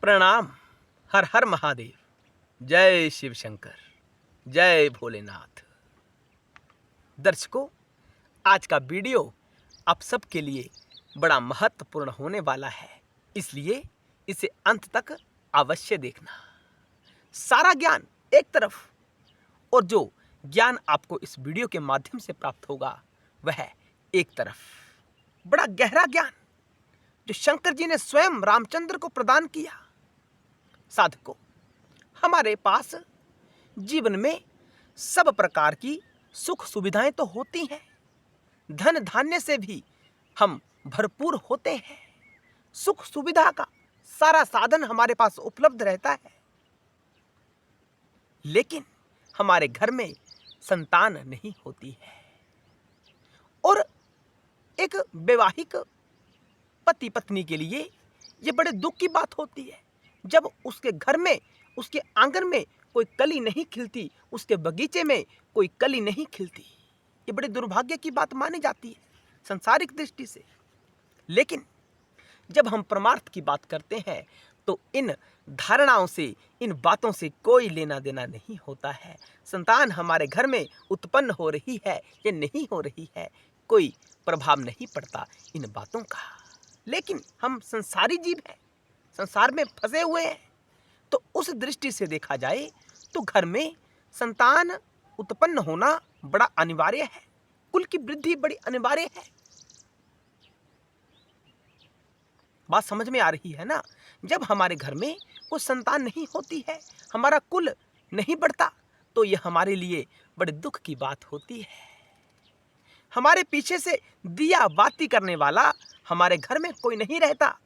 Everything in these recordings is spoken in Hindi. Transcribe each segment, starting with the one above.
प्रणाम। हर हर महादेव। जय शिव शंकर, जय भोलेनाथ। दर्शकों, आज का वीडियो आप सबके लिए बड़ा महत्वपूर्ण होने वाला है, इसलिए इसे अंत तक अवश्य देखना। सारा ज्ञान एक तरफ और जो ज्ञान आपको इस वीडियो के माध्यम से प्राप्त होगा वह एक तरफ। बड़ा गहरा ज्ञान जो शंकर जी ने स्वयं रामचंद्र को प्रदान किया। साधकों, हमारे पास जीवन में सब प्रकार की सुख सुविधाएं तो होती हैं, धन धान्य से भी हम भरपूर होते हैं, सुख सुविधा का सारा साधन हमारे पास उपलब्ध रहता है, लेकिन हमारे घर में संतान नहीं होती है। और एक वैवाहिक पति पत्नी के लिए यह बड़े दुख की बात होती है जब उसके घर में, उसके आंगन में कोई कली नहीं खिलती, उसके बगीचे में कोई कली नहीं खिलती। ये बड़े दुर्भाग्य की बात मानी जाती है संसारिक दृष्टि से। लेकिन जब हम परमार्थ की बात करते हैं तो इन धारणाओं से, इन बातों से कोई लेना देना नहीं होता है। संतान हमारे घर में उत्पन्न हो रही है या नहीं हो रही है, कोई प्रभाव नहीं पड़ता इन बातों का। लेकिन हम संसारी जीव हैं, संसार में फंसे हुए हैं, तो उस दृष्टि से देखा जाए तो घर में संतान उत्पन्न होना बड़ा अनिवार्य है, कुल की वृद्धि बड़ी अनिवार्य है। बात समझ में आ रही है ना? जब हमारे घर में कोई संतान नहीं होती है, हमारा कुल नहीं बढ़ता, तो यह हमारे लिए बड़े दुख की बात होती है। हमारे पीछे से दिया बाती करने वाला हमारे घर में कोई नहीं रहता,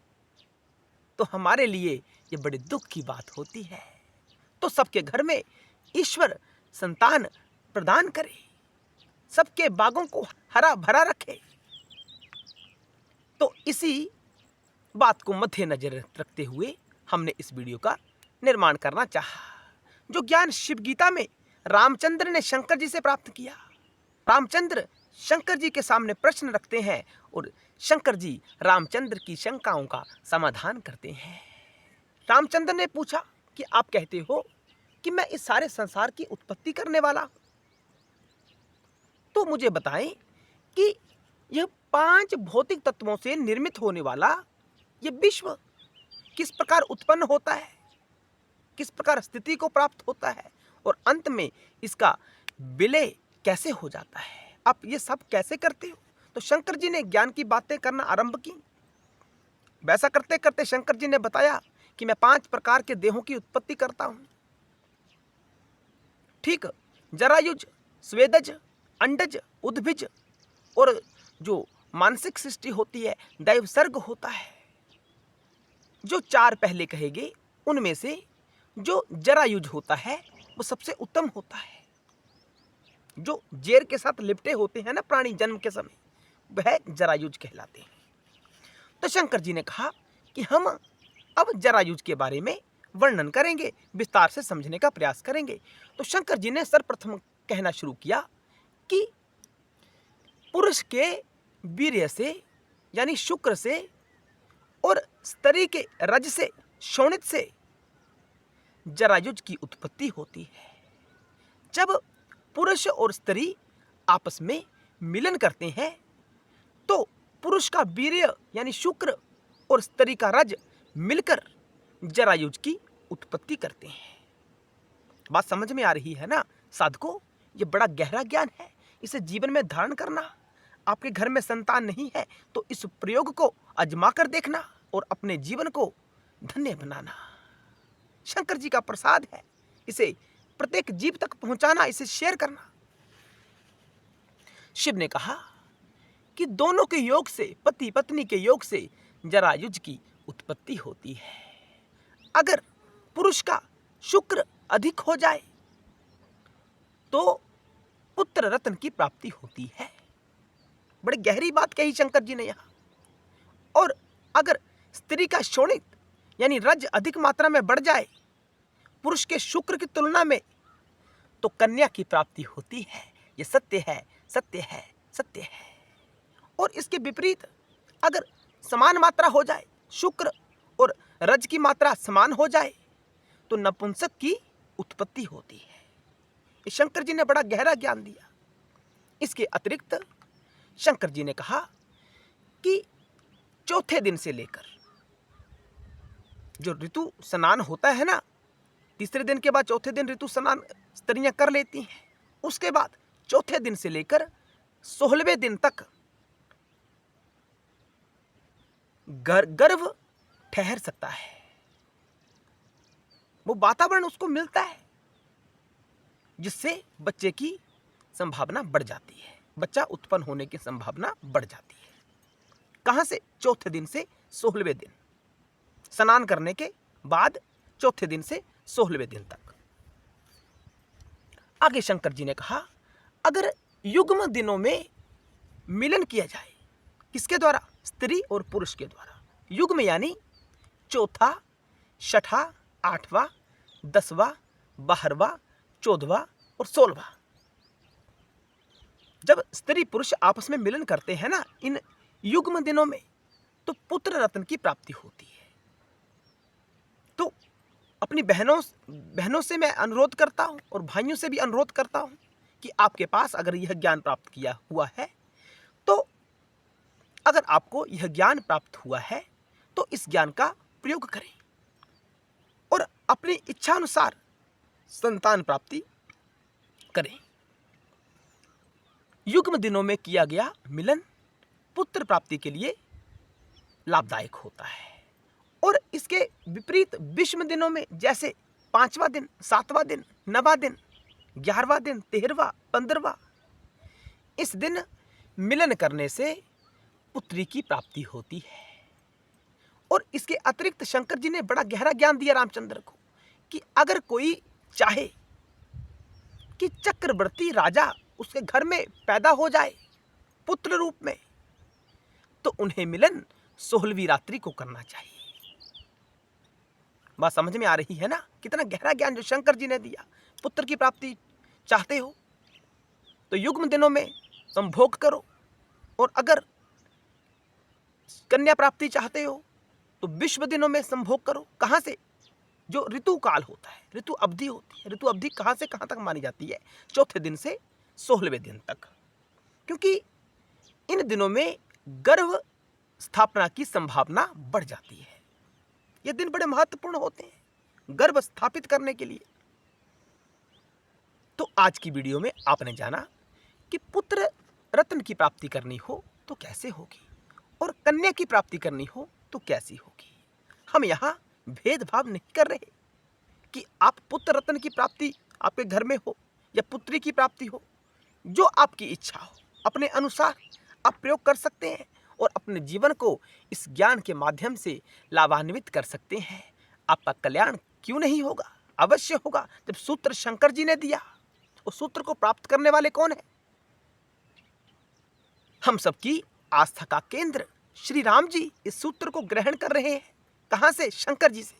तो हमारे लिए ये बड़े दुख की बात होती है। तो सबके घर में ईश्वर संतान प्रदान करे, सबके बागों को हरा भरा रखे। तो इसी बात को मद्देनजर रखते हुए हमने इस वीडियो का निर्माण करना चाहा। जो ज्ञान शिव गीता में रामचंद्र ने शंकर जी से प्राप्त किया। रामचंद्र शंकर जी के सामने प्रश्न रखते हैं और शंकर जी रामचंद्र की शंकाओं का समाधान करते हैं। रामचंद्र ने पूछा कि आप कहते हो कि मैं इस सारे संसार की उत्पत्ति करने वाला हूं, तो मुझे बताएं कि यह 5 भौतिक तत्वों से निर्मित होने वाला यह विश्व किस प्रकार उत्पन्न होता है, किस प्रकार स्थिति को प्राप्त होता है और अंत में इसका विलय कैसे हो जाता है, आप ये सब कैसे करते हो? तो शंकर जी ने ज्ञान की बातें करना आरंभ की। वैसा करते करते शंकर जी ने बताया कि मैं 5 प्रकार के देहों की उत्पत्ति करता हूं। ठीक, जरायुज, स्वेदज, अंडज, उद्भिज और जो मानसिक सृष्टि होती है, दैव सर्ग होता है। जो 4 पहले कहेंगे उनमें से जो जरायुज होता है वो सबसे उत्तम होता है। जो जेर के साथ लिपटे होते हैं ना प्राणी जन्म के समय, वह जरायुज कहलाते हैं। तो शंकर जी ने कहा कि हम अब जरायुज के बारे में वर्णन करेंगे, विस्तार से समझने का प्रयास करेंगे। तो शंकर जी ने सर्वप्रथम कहना शुरू किया कि पुरुष के वीर्य से यानी शुक्र से और स्त्री के रज से, शोणित से जरायुज की उत्पत्ति होती है। जब पुरुष और स्त्री आपस में मिलन करते हैं तो पुरुष का वीर्य यानी शुक्र और स्त्री का रज मिलकर जरायुज की उत्पत्ति करते हैं। बात समझ में आ रही है ना साधकों? ये बड़ा गहरा ज्ञान है, इसे जीवन में धारण करना। आपके घर में संतान नहीं है तो इस प्रयोग को आजमा कर देखना और अपने जीवन को धन्य बनाना। शंकर जी का प्रसाद है, इसे प्रत्येक जीव तक पहुंचाना, इसे शेयर करना। शिव ने कहा कि दोनों के योग से, पति पत्नी के योग से जरायुज की उत्पत्ति होती है। अगर पुरुष का शुक्र अधिक हो जाए तो पुत्र रत्न की प्राप्ति होती है। बड़ी गहरी बात कही शंकर जी ने यहां। और अगर स्त्री का शोणित यानी रज अधिक मात्रा में बढ़ जाए पुरुष के शुक्र की तुलना में, तो कन्या की प्राप्ति होती है। यह सत्य है, सत्य है, सत्य है। और इसके विपरीत अगर समान मात्रा हो जाए शुक्र और रज की मात्रा समान हो जाए तो नपुंसक की उत्पत्ति होती है। शंकर जी ने बड़ा गहरा ज्ञान दिया। इसके अतिरिक्त शंकर जी ने कहा कि चौथे दिन से लेकर जो ऋतु स्नान होता है ना, तीसरे दिन के बाद चौथे दिन ऋतु स्नान स्त्रियां कर लेती हैं। उसके बाद चौथे दिन से लेकर 16वें दिन तक गर्भ ठहर सकता है। वो वातावरण उसको मिलता है जिससे बच्चे की संभावना बढ़ जाती है, बच्चा उत्पन्न होने की संभावना बढ़ जाती है। कहां से? चौथे दिन से 16वें दिन, स्नान करने के बाद चौथे दिन से 16वें दिन तक। आगे शंकर जी ने कहा अगर युग्म दिनों में मिलन किया जाए, किसके द्वारा? स्त्री और पुरुष के द्वारा। युग्म यानी चौथा, छठा, 8वां, 10वां, 12वां, 14वां और 16वां। जब स्त्री पुरुष आपस में मिलन करते हैं ना इन युग्म दिनों में, तो पुत्र रत्न की प्राप्ति होती है। तो अपनी बहनों से मैं अनुरोध करता हूं और भाइयों से भी अनुरोध करता हूं कि आपके पास अगर यह ज्ञान प्राप्त किया हुआ है, तो अगर आपको यह ज्ञान प्राप्त हुआ है तो इस ज्ञान का प्रयोग करें और अपनी इच्छा अनुसार संतान प्राप्ति करें। युग्म दिनों में किया गया मिलन पुत्र प्राप्ति के लिए लाभदायक होता है। और इसके विपरीत विषम दिनों में, जैसे 5वां दिन, 7वां दिन, 9वां दिन, 11वां दिन, 13वां, 15वां, इस दिन मिलन करने से पुत्री की प्राप्ति होती है। और इसके अतिरिक्त शंकर जी ने बड़ा गहरा ज्ञान दिया रामचंद्र को कि अगर कोई चाहे कि चक्रवर्ती राजा उसके घर में पैदा हो जाए पुत्र रूप में, तो उन्हें मिलन 16वीं रात्रि को करना चाहिए। बात समझ में आ रही है ना? कितना गहरा ज्ञान जो शंकर जी ने दिया। पुत्र की प्राप्ति चाहते हो तो युग्म दिनों में संभोग करो, और अगर कन्या प्राप्ति चाहते हो तो विश्व दिनों में संभोग करो। कहां से? जो ऋतु काल होता है, ऋतु अवधि होती है। ऋतु अवधि कहां से कहां तक मानी जाती है? चौथे दिन से 16वें दिन तक, क्योंकि इन दिनों में गर्भ स्थापना की संभावना बढ़ जाती है। ये दिन बड़े महत्वपूर्ण होते हैं गर्भ स्थापित करने के लिए। तो आज की वीडियो में आपने जाना कि पुत्र रत्न की प्राप्ति करनी हो तो कैसे होगी, और कन्या की प्राप्ति करनी हो तो कैसी होगी। हम यहाँ भेदभाव नहीं कर रहे कि आप पुत्र रत्न की प्राप्ति आपके घर में हो या पुत्री की प्राप्ति हो। जो आपकी इच्छा हो अपने अनुसार आप प्रयोग कर सकते हैं और अपने जीवन को इस ज्ञान के माध्यम से लाभान्वित कर सकते हैं। आपका कल्याण क्यों नहीं होगा? अवश्य होगा। जब सूत्र शंकर जी ने दिया, उस सूत्र को प्राप्त करने वाले कौन है? हम सबकी आस्था का केंद्र श्री राम जी इस सूत्र को ग्रहण कर रहे हैं। कहां से? शंकर जी से।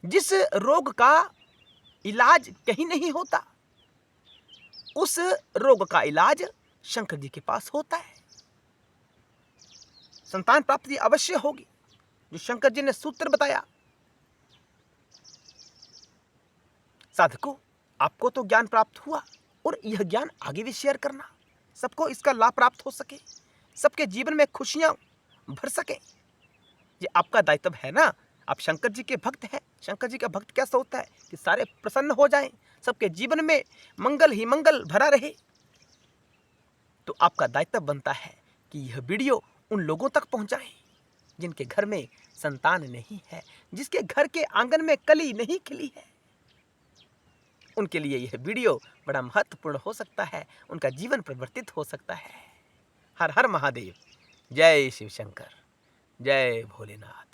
जिस रोग का इलाज कहीं नहीं होता, उस रोग का इलाज शंकर जी के पास होता है। संतान प्राप्ति अवश्य होगी। जो शंकर जी ने सूत्र बताया, साधकों आपको तो ज्ञान प्राप्त हुआ, और यह ज्ञान आगे भी शेयर करना, सबको इसका लाभ प्राप्त हो सके, सबके जीवन में खुशियां भर सके। ये आपका दायित्व है ना। आप शंकर जी के भक्त हैं। शंकर जी का भक्त क्या सोचता है कि सारे प्रसन्न हो जाएं, सबके जीवन में मंगल ही मंगल भरा रहे। तो आपका दायित्व बनता है कि यह वीडियो उन लोगों तक पहुंचाएं जिनके घर में संतान नहीं है, जिसके घर के आंगन में कली नहीं खिली है। उनके लिए यह वीडियो बड़ा महत्वपूर्ण हो सकता है, उनका जीवन परिवर्तित हो सकता है। हर हर महादेव। जय शिव शंकर, जय भोलेनाथ।